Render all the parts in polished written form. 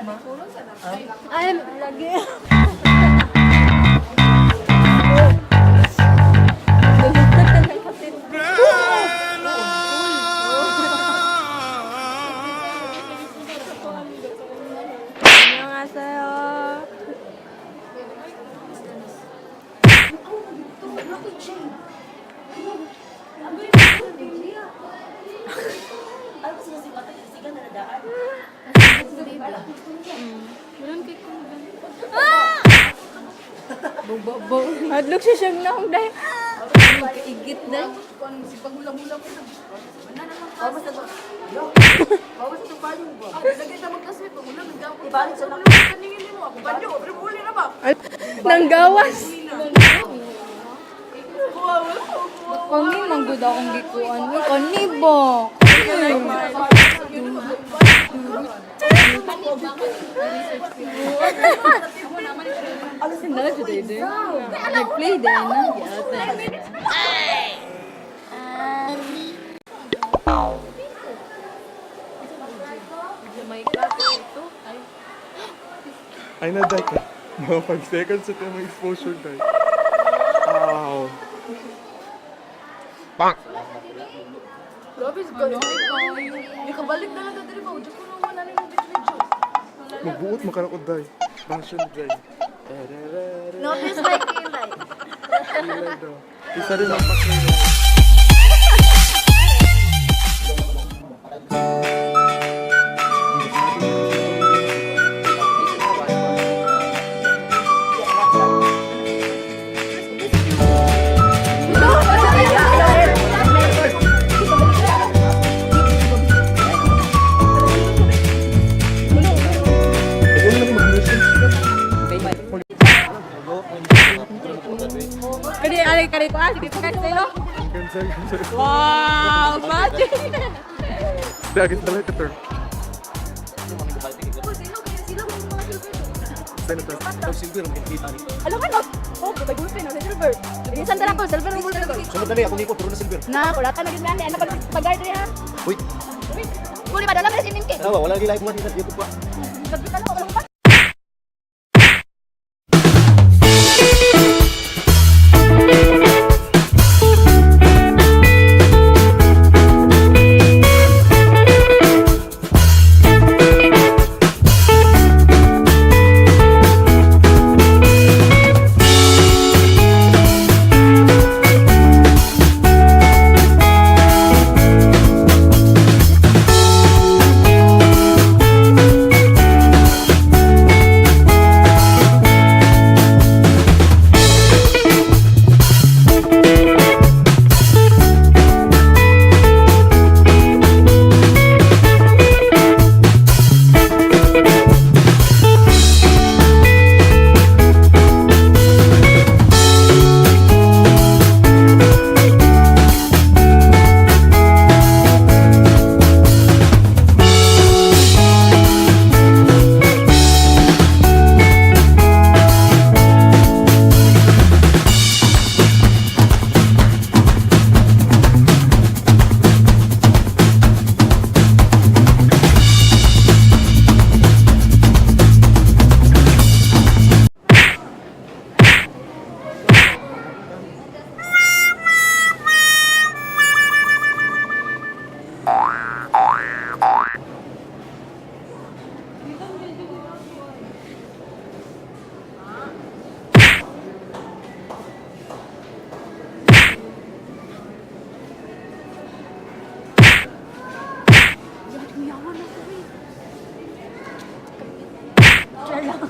Ay, lagi. 안녕하세요. Hadlok siya siyang naong dahil. Igit na. Nanggawas. Kani manggod akong gikuan. Kani ba? Sila dyan din. Nag-play din na. Ay na dahil ka. Mga 5 seconds at may exposure dahil. Wow. Bang! Grabe, hindi ka balik na lang dito ba? Diyos ko naman, ano yung video? Magbuot makalakot dahil. Passion dahil. No, it's like Eli. Ilay daw. Isa rin ang pakay. Kali ko sige pa kasi no. Cancel. Wow, magic. Dagit na lang ito. Alam ka no? Oh, may gulpin na silver. Inisan tara ko, silver mo silver. Sunod na ako niko, pero na silver. Na, wala ka na gid nani, ano pa pagay diri ha? Uy, Kuli ba dala ka si Minke? wala lagi live mo dito sa YouTube pa. Gagita na wala pa.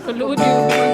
Kaluod yun.